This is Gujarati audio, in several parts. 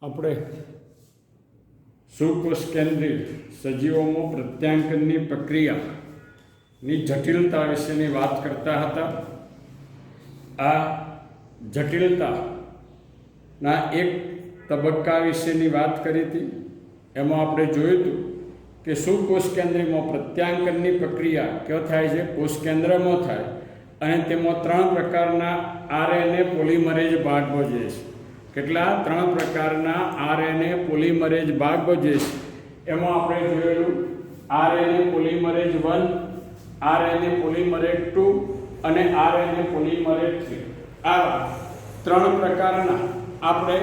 આપણે સુકોષ કેન્દ્રિત સજીવોમાં પ્રત્યાંકનની પ્રક્રિયાની જટિલતા વિશેની વાત કરતા હતા. આ જટિલતાના એક તબક્કા વિશેની વાત કરી હતી. એમાં આપણે જોયું હતું કે સુકોષ કેન્દ્રમાં પ્રત્યાંકનની પ્રક્રિયા કયો થાય છે? કોષ કેન્દ્રમાં થાય અને તેમાં 3 પ્રકારના આરએનએ પોલિમરેઝ ભાગ ભજવે છે. કેટલા? 3 પ્રકારના આરએનએ પોલિમરેઝ ભાગ ભજવે છે. એમાં આપણે જોયેલું આરએનએ પોલિમરેઝ 1, આરએનએ પોલિમરેઝ 2 અને આરએનએ પોલિમરેઝ 3. આવા 3 પ્રકારના આપણે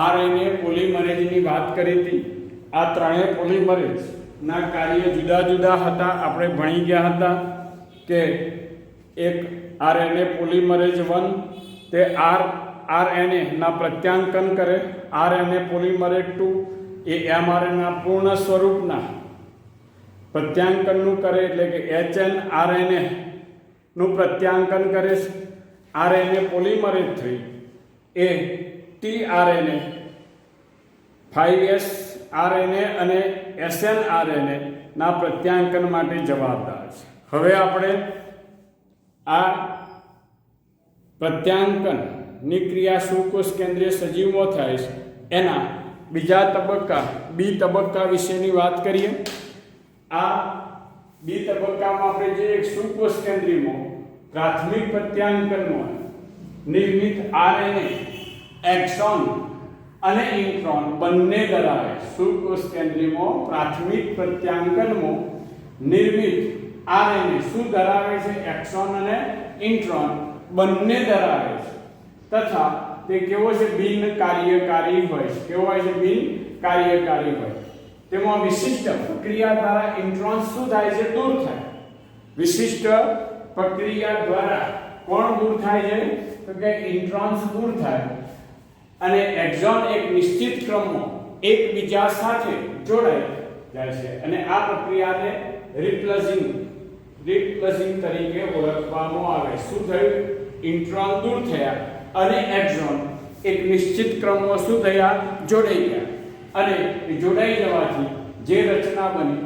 આરએનએ પોલિમરેઝની વાત કરી હતી. આ ત્રણેય પોલિમરેઝના કાર્ય જુદા જુદા હતા. આપણે ભણી ગયા હતા કે એક આરએનએ પોલિમરેઝ 1 તે આરએનએ ના પ્રત્યાંકન કરે. આરએનએ પોલિમરેઝ 2 એ એમઆરએનએના પૂર્ણ સ્વરૂપના પ્રત્યાંકનનું કરે, એટલે કે એચએનઆરએનએ નું પ્રત્યાંકન કરે છે. આરએનએ પોલિમરેઝ 3 એ ટીઆરએનએ, 5S આરએનએ અને એસએનઆરએનએ ના પ્રત્યાંકન માટે જવાબદાર છે. હવે આપણે આ પ્રત્યાંકનની ક્રિયા સુકોષ કેન્દ્રીય સજીવમાં થાય છે એના બીજા તબક્કા બી તબક્કા વિશેની વાત કરીએ. આ બી તબક્કામાં આપણે જે સુકોષ કેન્દ્રીયમાં પ્રાથમિક પ્રત્યાંકનમાં નિર્મિત આરએનએ એક્સોન અને ઇન્ટ્રોન બંને ધરાવે. સુકોષ કેન્દ્રીયમાં પ્રાથમિક પ્રત્યાંકનમાં નિર્મિત આરએનએ શું ધરાવે છે? એક્સોન અને ઇન્ટ્રોન બંને ધરાવે છે. તથા તે કેવો છે? બિન કાર્યકારી હોય છે. કેવો હોય છે? બિન કાર્યકારી હોય. તેમાં વિશિષ્ટ પ્રક્રિયા દ્વારા ઇન્ટ્રોન શું થાય છે? દૂર થાય. વિશિષ્ટ પ્રક્રિયા દ્વારા કોણ દૂર થાય છે? તો કે ઇન્ટ્રોન્સ દૂર થાય અને એક્સોન એક નિશ્ચિત ક્રમમાં એકબીજા સાથે જોડાઈ જાય છે અને આ પ્રક્રિયાને રિપ્લેસિંગ તરીકે ઓળખવામાં આવે. શું થયું? ઇન્ટ્રોન દૂર થયા અને એક્સોન એક નિશ્ચિત ક્રમમાં શું થયા? જોડાઈ ગયા. અને જોડાઈ જવાથી જે રચના બની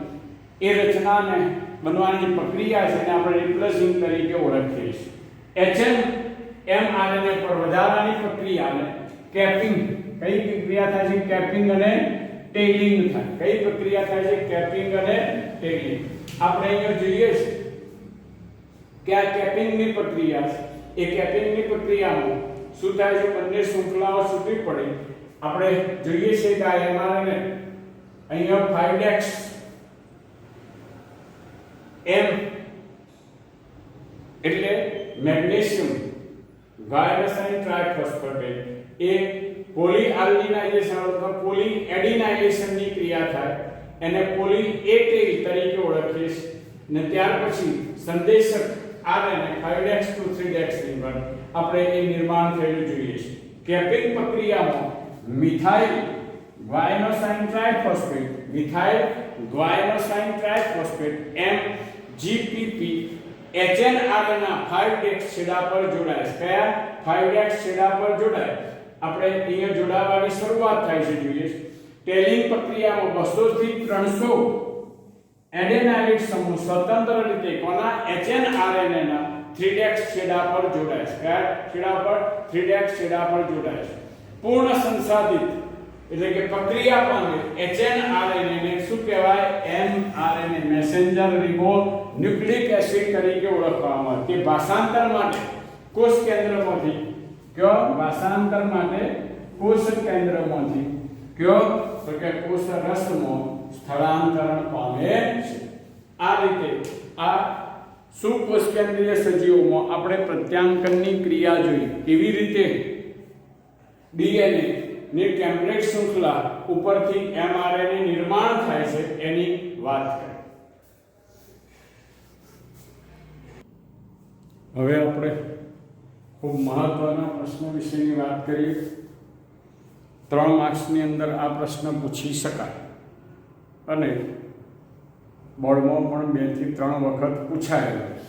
એ રચનાને બનવાની જે પ્રક્રિયા છે એને આપણે રિપ્લેસિંગ તરીકે ઓળખીએ છીએ. એચએનએમઆરએનએ પર વધારાની પ્રક્રિયાને કેપિંગ. કઈ પ્રક્રિયા થાય છે? કેપિંગ અને ટેલિંગ થાય. કઈ પ્રક્રિયા થાય છે? કેપિંગ અને ટેલિંગ. આપણે અહીંયા જોઈએ છે કે આ કેપિંગની પ્રક્રિયા છે. એ કેપિંગની પ્રક્રિયામાં શું થાય છે? બંને શૃંખલાઓ છૂટી પડે. આપણે જોઈએ છે કે આ એમઆરએનએ અહીંયા 5' એમ એટલે મેગ્નેશિયમ ગાયરોસાઇન ટ્રાઇફોસ્ફેટ એ પોલીઆલ્ડિનાઇઝેશન અથવા પોલીએડિનાઇઝેશનની ક્રિયા થાય એને પોલી એ ટેલ તરીકે ઓળખીએ છીએ. ને ત્યાર પછી સંદેશક આરએનએ 5' to 3' ની આપણે એ નિર્માણ થયેલું જોઈએ છે. કેપિંગ પ્રક્રિયામાં મિથાઇલ ગ્વાયનોસાઇન ટ્રાઇફોસ્ફેટ MGPP એચએનઆરએનએ 5' છેડા પર જોડાય છે. કયા 5' છેડા પર જોડાય? આપણે અહીંયા જોડાવાની શરૂઆત થાય છે જોઈએ. ટેલિંગ પ્રક્રિયામાં 200 થી 300 એડેનાઇડ સમૂહ સ્વતંત્ર રીતે કોના? એચએનઆરએનએ ના 3' છેડા પર જોડાય છે. કયા છેડા પર? 3' છેડા પર જોડાય છે. પૂર્ણ સંસાધિત એટલે કે પ્રક્રિયા પામે એચએનઆરએનએ ને શું કહેવાય? એમઆરએનએ મેસેન્જર રિબોન્યુક્લિક એસિડ તરીકે ઓળખવામાં આવે. કે ભાષાંતર માટે કોષ કેન્દ્રમાંથી કયો? ભાષાંતર માટે કોષ કેન્દ્રમાંથી કયો? તો કે કોષ રસમાં સ્થળાંતરણ પામે છે. આ રીતે આ સુકોષ કેન્દ્રીય સજીવોમાં આપણે પ્રત્યાંકનની ક્રિયા જોઈ. કેવી રીતે ડીએનએ ની ટેમ્પલેટ શૃંખલા ઉપરથી એમઆરએનએ નિર્માણ થાય છે એની વાત કરી. હવે આપણે ખૂબ મહત્વના પ્રશ્ન વિશેની વાત કરીએ. 3 માર્ક્સની અંદર આ પ્રશ્ન પૂછી શકાય અને બોર્ડમાં પણ 2 થી 3 વખત પૂછાયેલો છે.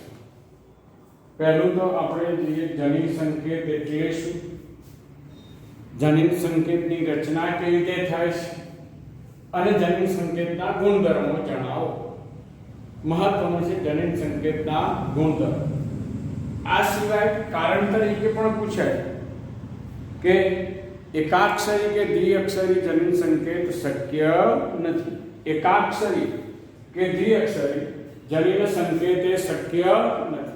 પહેલું તો આપણે જોઈએ જનીન સંકેત એટલે શું? જનીન સંકેતની રચના કેવી રીતે થાય છે અને જનીન સંકેતના ગુણધર્મો જણાવો. મહત્વનું છે જનીન સંકેતના ગુણધર્મો. આ સિવાય કારણ તરીકે પણ પૂછાય કે એકાક્ષરી કે દ્વિઅક્ષરી જનીન સંકેત શક્ય નથી. એકાક્ષરી કે દ્વિઅક્ષરી જનીન સંકેત એ શક્ય નથી.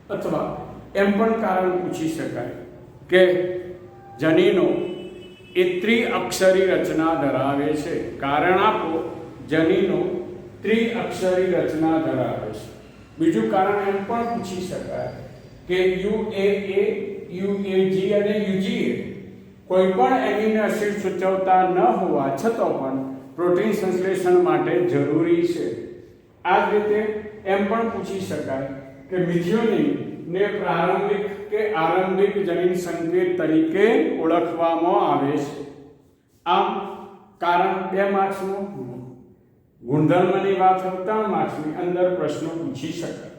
અથવા એમ પણ કારણ પૂછી શકાય કે જનીનો એ ત્રિઅક્ષરી રચના ધરાવે છે. કારણ આપો જનીનો ત્રિઅક્ષરી રચના ધરાવે છે. બીજું કારણ એમ પણ પૂછી શકાય કે UAA, UAG અને UGA કોઈ પણ એમિનો એસિડ સૂચવતા ન હોવા છતાં પણ પ્રોટીન સંશ્લેષણ માટે જરૂરી છે. આ જ રીતે એમ પણ પૂછી શકાય કે મિથિયોનિન ને પ્રારંભિક કે આરંભિક જનીન સંકેત તરીકે ઓળખવામાં આવે છે. આમ કારણ 2 માર્ક્સનું, ગુણધર્મની વાત 3 માર્ક્સની અંદર પ્રશ્નો પૂછી શકાય.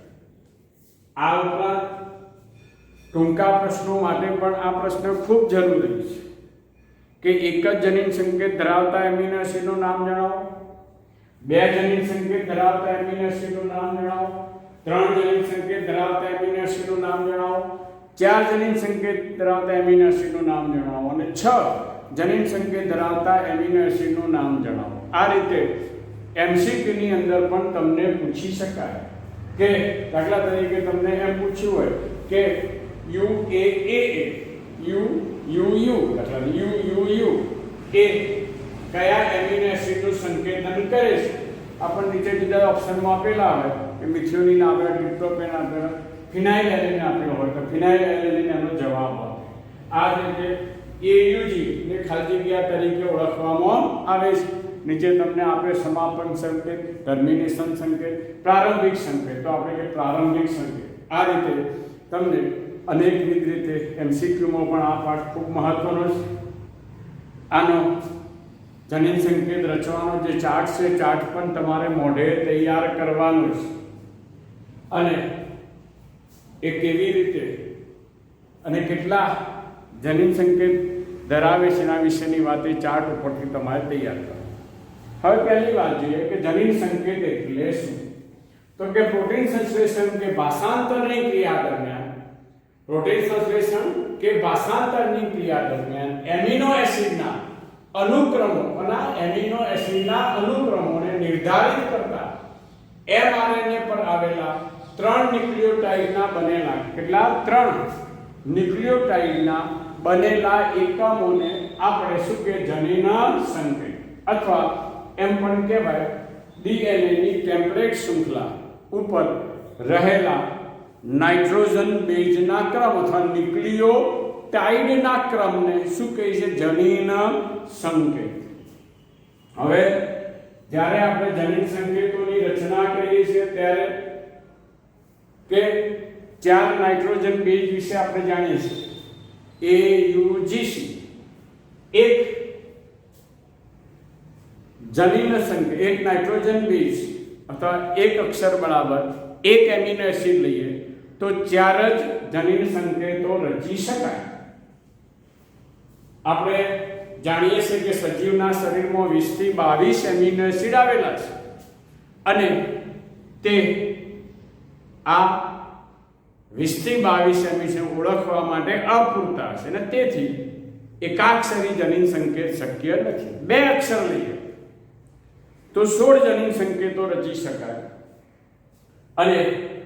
આ ઉપરાંત ટૂંકા પ્રશ્નો માટે પણ આ પ્રશ્ન ખૂબ જરૂરી છે કે એક જ જનીન સંકેત ધરાવતા એમિનો એસિડનું નામ જણાવો, 2 જનીન સંકેત ધરાવતા એમિનો એસિડનું નામ જણાવો, 3 જનીન સંકેત ધરાવતા એમિનો એસિડનું નામ જણાવો, 4 જનીન સંકેત ધરાવતા એમિનો એસિડનું નામ જણાવો અને 6 જનીન સંકેત ધરાવતા એમિનો એસિડનું નામ જણાવો. આ રીતે MCQ ની અંદર પણ તમને પૂછી શકાય કે દાખલા તરીકે તમને એમ પૂછ્યું હોય કે UAA, UUU એ કયા એમિનો એસિડનું સંકેતન કરે છે. આપણને નીચે જુદા ઓપ્શનમાં આપેલા હોય કે મિથિયોનિન આવે, ટ્રિપ્ટોફેન આવે, ફિનાઇલએલેનિન આપેલો હોય તો ફિનાઇલએલેનિન એનો જવાબ આવે. આ રીતે AUG ને ખાલી જગ્યા તરીકે ઓળખવામાં આવે છે. નીચે તમને આપે સમાપન સંકેત, ટર્મિનેશન સંકેત, પ્રારંભિક સંકેત, તો આપણે કે પ્રારંભિક સંકેત. આ રીતે તમને અનેકવિધ રીતે MCQમાં પણ આ પાઠ ખૂબ મહત્વનો છે. આનો જનીન સંકેત રચવાનો જે ચાર્ટ છે, ચાર્ટ પણ તમારે મોઢે તૈયાર કરવાનો છે અને એ કેવી રીતે અને કેટલા જનીન સંકેત ધરાવે છે એના વિશેની વાત એ ચાર્ટ ઉપરથી તમારે તૈયાર કરવાની. હવે પહેલી વાત જોઈએ કે જનીન સંકેત એટલે શું. તો કે પ્રોટીન સંશ્લેષણ કે ભાષાંતરની ક્રિયા દરમિયાન એમિનો એસિડના અનુક્રમોને નિર્ધારિત કરતા mRNA પર આવેલા 3 ન્યુક્લિયોટાઇડના બનેલા કેટલા 3 ન્યુક્લિયોટાઇડના બનેલા એકમોને આપણે શું કે જનીન સંકેત અથવા એમ પણ કહેવાય DNA ની ટેમ્પલેટ શૃંખલા ઉપર રહેલા નાઇટ્રોજન બેઝના ક્રમ અથવા ન્યુક્લિયોટાઇડના ક્રમને શું કહે છે જનીન સંકેત. હવે જ્યારે આપણે જનીન સંકેતોની રચના કરીએ છીએ ત્યારે કે 4 નાઇટ્રોજન બેઝ વિશે આપણે જાણીએ છીએ AUGC એક જનીન સંકેત, એક નાઇટ્રોજન બેઝ અથવા એક અક્ષર બરાબર એક એમિનો એસિડ લઈએ તો 4 જ જનીન સંકેતો રચી શકાય. આપણે જાણીએ છીએ કે સજીવના શરીરમાં 20 થી 22 એમિનો એસિડ આવેલા છે અને તે આ 20 થી 22 એમિનો ઓળખવા માટે અપૂરતા છે અને તેથી એકાક્ષરી જનીન સંકેત શક્ય નથી. 2 અક્ષર લઈએ તો 16 જનીન સંકેતો રચી શકાય અને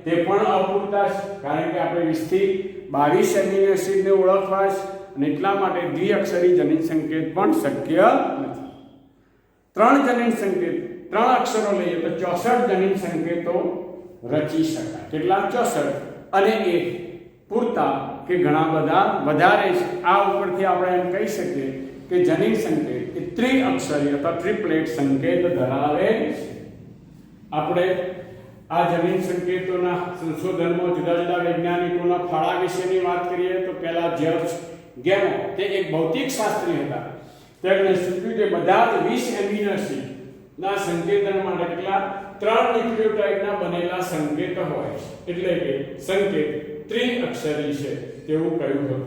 તે પણ અપૂરતા છે કારણ કે આપણે 20 થી 22 એમિનો એસિડને ઓળખવા છે અને એટલા માટે દ્વિઅક્ષરી જનીન સંકેત પણ શક્ય નથી. 3 જનીન સંકેત 3 અક્ષરો લઈએ તો 64 જનીન સંકેતો રચી શકાય. કેટલા 64 અને એ પૂરતા કે ઘણા બધા વધારે છે. આ ઉપરથી આપણે એમ કહી શકીએ કે જનીન સંકેત એ ત્રિઅક્ષરી અથવા ટ્રિપ્લેટ સંકેત ધરાવે છે. આપણે આ જનીન સંકેતોના સંશોધનમાં જુદા જુદા વૈજ્ઞાનિકોના ફાળા વિશેની વાત કરીએ તો પહેલા જ્યોર્જ ગેમો તે એક ભૌતિક શાસ્ત્રી હતા. તેમણે સૂચવ્યું કે બધા જ 20 એમિનો એસિડના સંકેતન માટે કેટલા 3 ન્યુક્લિયોટાઇડના બનેલા સંકેત હોય એટલે કે સંકેત ત્રિઅક્ષરી છે તેવું કહ્યું હતું.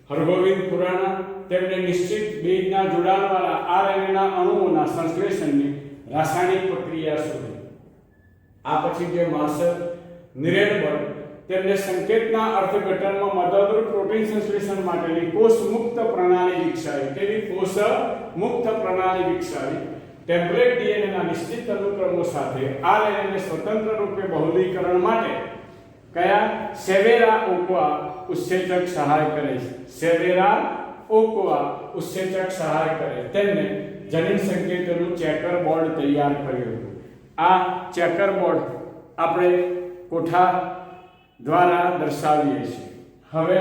હરગોવિંદ ખુરાના તેમણે નિશ્ચિત બેઝના જોડાણવાળા આરએનએના અણુઓના સંશ્લેષણની રાસાયણિક પ્રક્રિયા શોધી. આ પછી જે માર્શલ નિરેનબર્ગ તેમણે સંકેતના અર્થઘટનમાં મદદરૂપ પ્રોટીન સંશ્લેષણ માટેની કોષ મુક્ત પ્રણાલી વિકસાવી. તેવી કોષ મુક્ત પ્રણાલી વિકસાવી. ટેમ્પલેટ ડીએનએના નિશ્ચિત અનુક્રમો સાથે આરએનએને સ્વતંત્ર રૂપે બહુલીકરણ માટે કયા સેવેરા ઓક્વા ઉત્સેચક સહાય કરે છે. સેવેરા ઓક્વા ઉત્સેચક સહાય કરે. તેમને જનીન સંકેતોનું ચેકર બોર્ડ તૈયાર કર્યું હતું. આ ચેકર બોર્ડ આપણે કોઠા દ્વારા દર્શાવીએ છીએ. હવે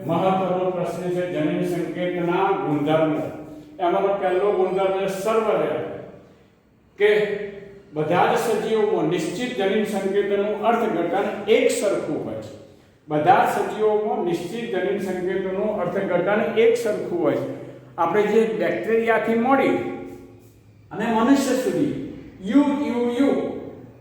મહત્વનો પ્રશ્ન છે જનીન સંકેતના ગુણધર્મો. એમાંનો પહેલો ગુણધર્મ છે સર્વવ્યાપી, કે બધા જ સજીવોમાં નિશ્ચિત જનીન સંકેતોનું અર્થઘટન એક સરખું હોય છે. બધા સજીવોમાં નિશ્ચિત જનીન સંકેતોનું અર્થઘટન એક સરખું હોય છે. આપણે જે બેક્ટેરિયાથી મળી અને મનુષ્ય સુધી યુ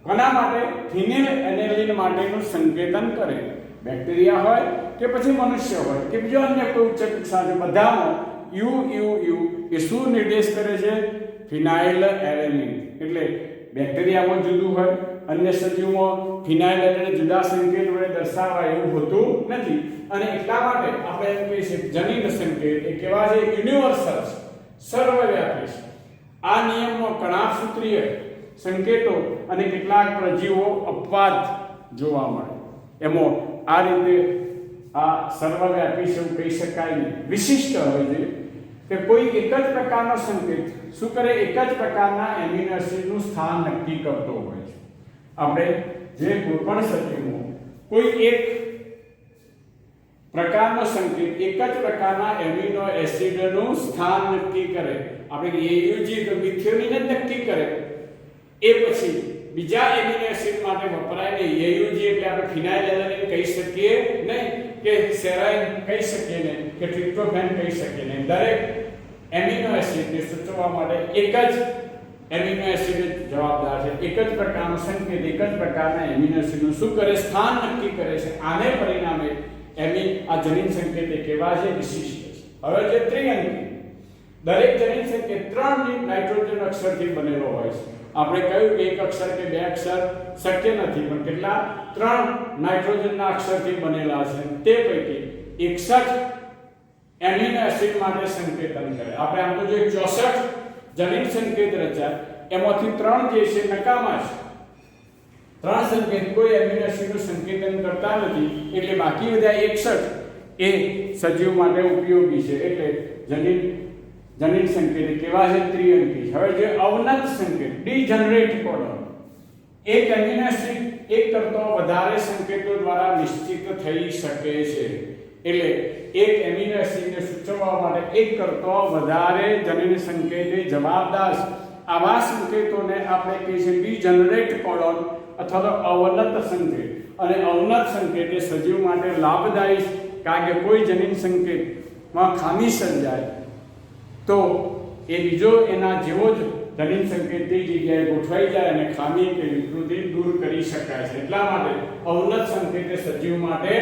કોના માટે ફિનેલ એનેલિન માટેનું સંકેતન કરે. બેક્ટેરિયા હોય કે પછી મનુષ્ય હોય કે બીજો અન્ય કોઈ ઉચ્ચ કક્ષાનો, બધામાં યુ એ શું નિર્દેશ કરે છે? ફિનાઇલ એલેનિન. એટલે બેક્ટેરિયામાં જુદું હોય, અન્ય સજીવમાં ફિનાઇલ એલેનિન જુદા સંકેત વડે દર્શાવાય એવું હોતું નથી. અને એટલા માટે આપણે એમ કહીએ છીએ જનીન સંકેત એ કેવા છે? યુનિવર્સલ, સર્વવ્યાપી છે. આ નિયમમાં કણાભસૂત્રીય સંકેતો અને કેટલાક પ્રજીવો અપવાદ જોવા મળે. એમાં આ રીતે આ સર્વવ્યાપી છે એવું કહી શકાય નહીં. વિશિષ્ટ હોય છે કે કોઈ એક જ પ્રકારનો સંકેત શું કરે? એક જ પ્રકારના એમિનો એસિડનું સ્થાન નક્કી કરતો હોય છે. આપણે જે કોઈ પણ સજીવમાં કોઈ એક પ્રકારનો સંકેત એક જ પ્રકારના એમિનો એસિડનું સ્થાન નક્કી કરે. આપણે એયુજી તો મિથિયોનિન જ નક્કી કરે. એ પછી બીજા એમિનો એસિડ માટે વપરાય નહીં. એયુજી એટલે આપણે ફિનાઇલ એલેનિન કહી શકીએ નહીં, કે સેરાઇન કહી શકીએ નહીં, કે ટ્રિપ્ટોફેન કહી શકીએ નહીં. દરેક એમિનો એસિડને સૂચવવા માટે એક જ એમિનો એસિડ જવાબદાર છે. એક જ પ્રકારનો સંકેત એક જ પ્રકારના એમિનો એસિડનું શું કરે? સ્થાન નક્કી કરે છે. આને પરિણામે આ જનીન સંકેત કેવા છે? વિશિષ્ટ છે. હવે જે ત્રિઅંકી, દરેક જનીન સંકેત 3 નાઇટ્રોજન અક્ષરથી બનેલો હોય છે. આપણે કહ્યું કે એક અક્ષર કે બે અક્ષર શક્ય નથી, પણ કેટલા? 3 નાઇટ્રોજનના અક્ષરથી બનેલા છે. તે પૈકી 61 એમિનો એસિડ માટે સંકેતન કરે. આપણે આમ તો જો 64 જનીન સંકેત રચાય, એમાંથી 3 જે છે નકામા છે. 3 સંકેત કોઈ એમિનો એસિડનું સંકેતન કરતા નથી, એટલે બાકી બધા 61 એ સજીવ માટે ઉપયોગી છે. એટલે જનીન સંકેત કેવા છે? ત્રિઅંકી. હવે જે અવનત સંકેત ડીજનરેટ કોડોન, એક એમિનો એસિડ એક કરતા વધારે સંકેતો દ્વારા નિશ્ચિત થઈ શકે છે. એટલે એક એમિનો એસિડને સૂચવવા માટે એક કરતા વધારે જનીન સંકેતો જવાબદાર છે. આવા સંકેતોને આપણે કહીએ છીએ ડીજનરેટ કોડોન અથવા તો અવનત સંકેત. અને અવનત સંકેત એ સજીવ માટે લાભદાયી છે, કારણ કે કોઈ જનીન સંકેતમાં ખામી સર્જાય તો એ બીજો એના જેવો જ જનીન સંકેત તે જગ્યાએ ગોઠવાઈ જાય અને ખામી કે વિકૃતિ દૂર કરી શકાય છે. એટલા માટે અવનત સંકેત એ સજીવ માટે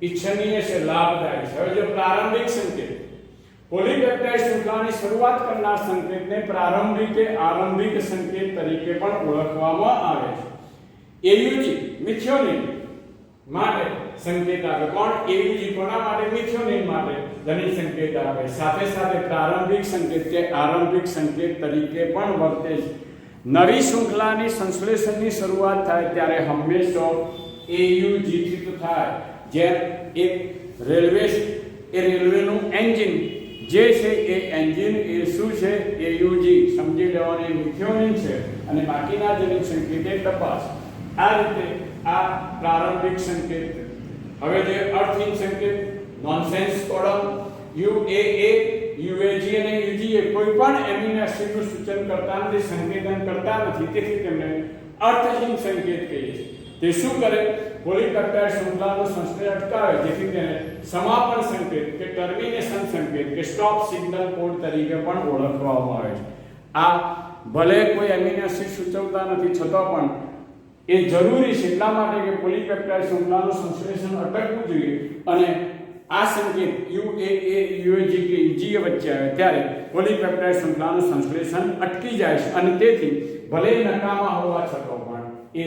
ઇચ્છનીય છે, લાભદાયી છે. હવે જો પ્રારંભિક સંકેત, પોલીપેપ્ટાઇડ શૃંખલાની શરૂઆત કરનાર સંકેતને પ્રારંભિક કે આરંભિક સંકેત તરીકે પણ ઓળખવામાં આવે છે. એયુજી મિથિયોનિન માટે સંકેત આપે. કોણ? એયુજી કોના માટે? મિથિયોનિન માટે જનીન સંકેત આપે. સાથે સાથે પ્રારંભિક સંકેત કે આરંભિક સંકેત તરીકે પણ વર્તે છે. નવી શૃંખલાની સંશ્લેષણની શરૂઆત થાય ત્યારે હંમેશા એયુજી થી થાય. જેમ એક રેલવેનું એન્જિન જે છે એ એન્જિન એ શું છે? એયુજી. સમજી લેવાની મિથિયોનિન છે અને બાકીના જનીન સંકેત એ તપાસ. આ રીતે આ પ્રારંભિક સંકેત. હવે જે અર્થહીન સંકેત નોનસેન્સ કોડોન યુએએ, યુએજી અને યુજીએ કોઈ પણ એમિનો એસિડનું સૂચન કરતા નથી, સંકેતન કરતા નથી. તેથી તેમને અર્થહીન સંકેત કહીએ છીએ. તે શું કરે? પોલીપેપ્ટાઇડ શૃંખલાનું સંશ્લેષણ અટકાવે, જેથી તેને સમાપન સંકેત કે ટર્મિનેશન સંકેત કે સ્ટોપ સિગ્નલ કોડ તરીકે પણ ઓળખવામાં આવે છે. આ ભલે કોઈ એમિનો એસિડ સૂચવતા નથી, છતાં પણ એ જરૂરી છે. એટલા માટે કે પોલીપેપ્ટાઇડ શૃંખલાનું સંશ્લેષણ અટકવું જોઈએ અને આ સંકેત UAA UAG કે EG વચ્ચે આવે ત્યારે પોલીપેપ્ટાઇડ શૃંખલાનું સંશ્લેષણ અટકી જાય છે અને તેથી ભલે નકામા હોવા છતાં પણ એ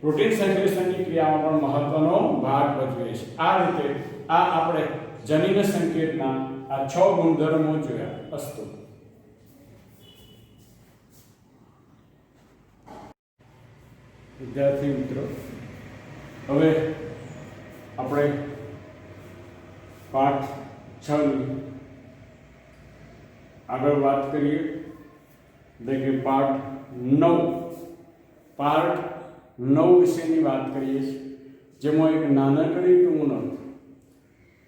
પ્રોટીન સંશ્લેષણની ક્રિયામાં પણ મહત્વનો ભાગ ભજવે છે. આ રીતે આ આપણે જનીન સંકેતના આ 6 ગુણધર્મો જોયા. અસ્તુ. વિદ્યાર્થી મિત્રો, હવે આપણે પાઠ 6 ની આગળ વાત કરીએ. એટલે કે પાઠ 9 વિશેની વાત કરીએ છીએ, જેમાં એક નાનકડી ટૂંકનો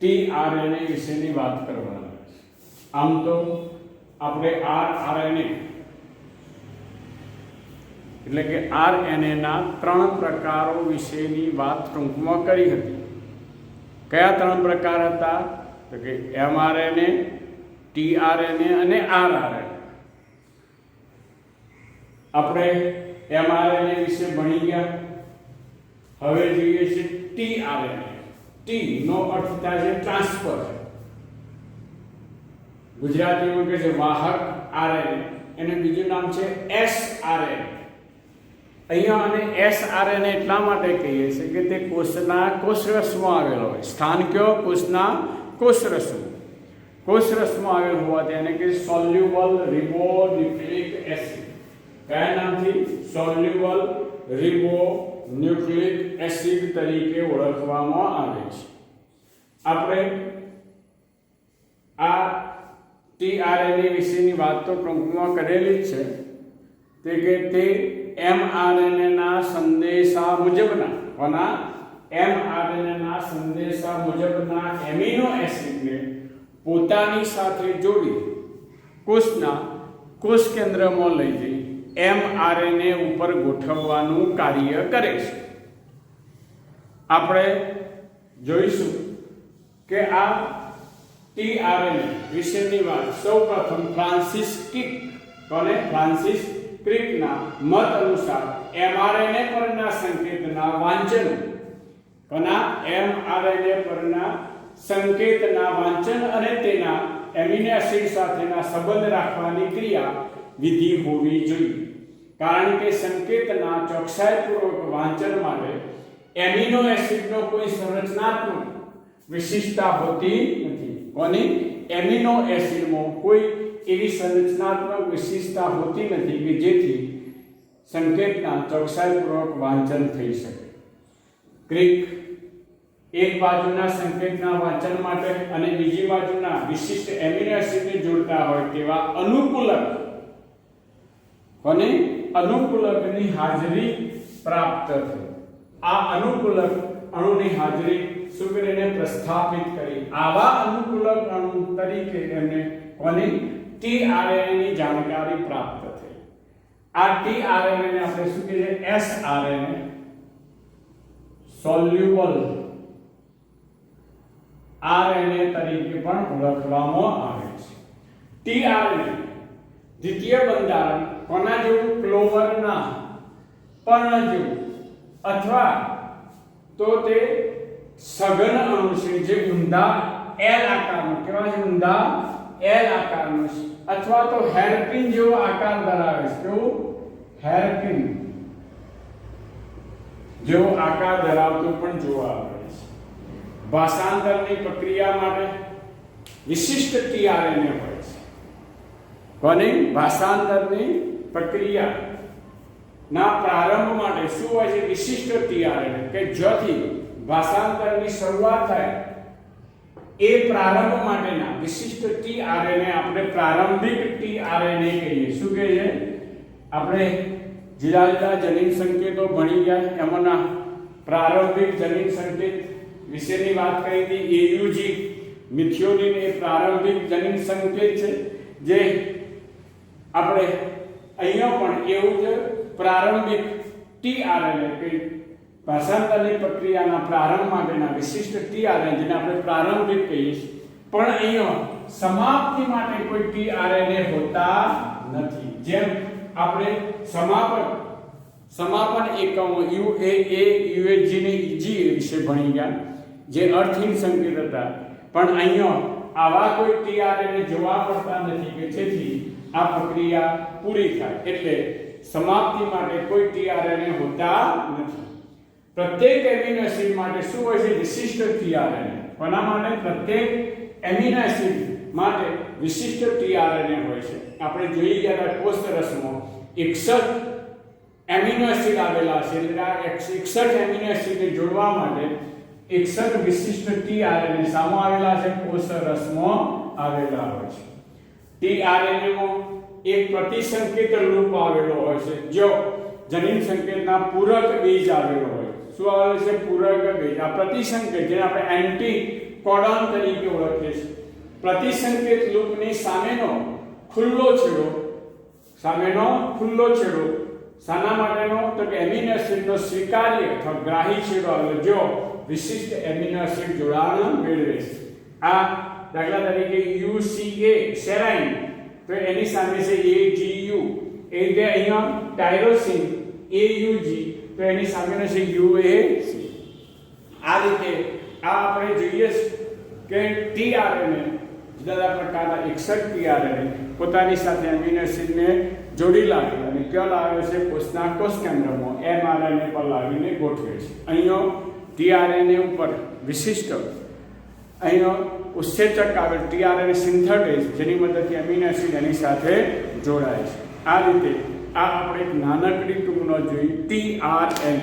tRNA વિશેની વાત કરવાના છે. આમ તો આપણે rRNA એટલે કે RNA ના 3 પ્રકારો વિશેની વાત ટૂંકમાં કરી હતી. કયા 3 પ્રકાર હતા? તો કે mRNA, tRNA અને rRNA. આપણે mRNA વિશે ભણી ગયા. હવે જોઈએ છે tRNA. T નો અર્થ થાય છે ટ્રાન્સફર. ગુજરાતીમાં કહે છે વાહક RNA. એનું બીજું નામ છે sRNA. અહીંયા અને sRNA એટલા માટે કહીએ છીએ કે તે કોષના કોષરસમાં આવેલો હોય. સ્થાન કયો? કોષના કોષરસમાં. કોષરસમાં આવેલ હોવાથી એને કે સોલ્યુબલ રિબોન્યુક્લિક એસિડ. કયા નામથી? સોલ્યુબલ રિબોન્યુક્લિક એસિડ તરીકે ઓળખવામાં આવે છે. આપણે આ tRNA વિશેની વાત તો ટૂંકમાં કરેલી જ છે. તે કે તે mRNA ના સંદેશા મુજબના એમિનો એસિડને પોતાની સાથે જોડી કોષના કોષ કેન્દ્રમાં લઈ જઈ mRNA ઉપર ગોઠવવાનું કાર્ય કરે છે. આપણે જોઈશું કે આ tRNA વિશેની વાત સૌપ્રથમ ફ્રાન્સિસ ક્રિકના મત અનુસાર mRNA પરના સંકેતના વાંચન અને તેના એમિનો એસિડ સાથેના સંબંધ રાખવાની ક્રિયા વિધિ હોવી જોઈએ. કારણ કે સંકેતના ચોકસાઈપૂર્વક વાંચન માટે એમિનો એસિડનો કોઈ સંરચનાત્મક વિશિષ્ટતા હોતી નથી. કોની? એમિનો એસિડમાં કોઈ એવી સંરચનાત્મક વિશિષ્ટતા હોતી નથી કે જેથી સંકેતના ચોકસાઈપૂર્વક વાંચન થઈ શકે. ક્રિક એક બાજુના સંકેતના વાંચન માટે અને બીજી બાજુના વિશિષ્ટ એમિનો એસિડને જોડતા હોય તેવા અનુકૂલકની હાજરી પ્રાપ્ત થઈ. આ અનુકૂલક અણુની હાજરી શું કરીને પ્રસ્થાપિત કરી. આવા અનુકૂલક અણુ તરીકે એમને tRNA ની જાણકારી પ્રાપ્ત થઈ. આ tRNA ને આપણે શું કહીએ? sRNA, સોલ્યુબલ RNA તરીકે પણ ઓળખવામાં આવે છે. tRNA દ્વિતીય બંધારણ કોના જેવું? ક્લોવરના પર્ણ જેવું અથવા તો તે સઘન અણુ છે જે ઊંધા L આકારનો. કેવા છે? ઊંધા L આકારનો છે અથવા તો હેરપિન જેવો આકાર ધરાવે છે. કેવું? હેરપિન જેવો આકાર ધરાવતો પણ જોવા આવે છે. ભાષાંતરની પ્રક્રિયા માટે વિશિષ્ટ tRNA હોય છે. કોની? ભાષાંતરની પ્રક્રિયાના પ્રારંભ માટે શું હોય છે? વિશિષ્ટ tRNA કે જ્યાંથી ભાષાંતરની શરૂઆત થાય એ પ્રારંભ માટેના વિશિષ્ટ tRNA આપણે પ્રારંભિક tRNA કહીએ. શું કહીએ? આપણે જુદા જુદા જનીન સંકેતો ભણી ગયા. એમાંના પ્રારંભિક જનીન સંકેત વિશેની વાત કરી હતી. AUG મિથિયોનિન એ પ્રારંભિક જનીન સંકેત છે જે આપણે અહીંયા પણ એવું જ પ્રારંભિક tRNA કે ભાષાંતરની પ્રક્રિયાના પ્રારંભ માટેના વિશિષ્ટ tRNA જેને આપણે પ્રારંભિક કહીએ છીએ. પણ અહીંયા સમાપ્તિ માટે કોઈ tRNA હોતા નથી. જેમ આપણે સમાપન એકમો UAA UAG ને EG વિશે ભણી ગયા જે અર્થહીન સંકેત હતા. પણ અહીંયા આવા કોઈ tRNA જોવા મળતા નથી કે જેથી આ પ્રક્રિયા પૂરી થાય, એટલે સમાપ્તિ માટે કોઈ tRNA હોતા નથી. પ્રત્યેક એમિનો એસિડ માટે શું હોય છે? વિશિષ્ટ tRNA. કોના માટે? પ્રત્યેક એમિનો એસિડ માટે વિશિષ્ટ tRNA હોય છે. આપણે જોઈ ગયા કોષરસમાં 61 એમિનો એસિડ આવેલા છે, એટલે આ 61 એમિનો એસિડને જોડવા માટે 61 વિશિષ્ટ tRNA સામો આવેલા છે? કોષરસમાં આવેલા હોય છે. tRNA માં એક પ્રતિસંકેત લૂપ આવેલો હોય છે, જો જનીન સંકેતના પૂરક બેઝ આવેલો હોય. શું આવેલો છે? પૂરક બેઝ. આ પ્રતિસંકેત જેને આપણે એન્ટી કોડોન તરીકે ઓળખીએ છીએ. પ્રતિસંકેત લૂપની સામેનો ખુલ્લો છેડો શાના માટેનો? તો કે એમિનો એસિડનો સ્વીકાર્ય અથવા ગ્રાહી છેડો આવેલો, જો વિશિષ્ટ એમિનો એસિડ જોડાણ મેળવે છે. આ દાખલા તરીકે UCA સેરાઇન, તો એની સામે છે AGU, એ રીતે અહીંયા ટાયરોસિન AUG, તો એની સામેનો છે UAC. આ રીતે આ આપણે જોઈએ કે tRNA જુદા પ્રકારના 61 tRNA પોતાની સાથે એમિનો એસિડને જોડી લાગે અને ક્યાં લાવે છે? કોષના કોષ કેન્દ્રમાં mRNA પર લાવીને ગોઠવે છે. અહીંયા tRNA ઉપર વિશિષ્ટ અહીંનો ઉત્સેચક આવે tRNA સિન્થેટેઝ, જેની મદદથી એમિનો એસિડ એની સાથે જોડાય છે. આ રીતે આ આપણે એક નાનકડી ટૂંકનો જોઈ tRNA.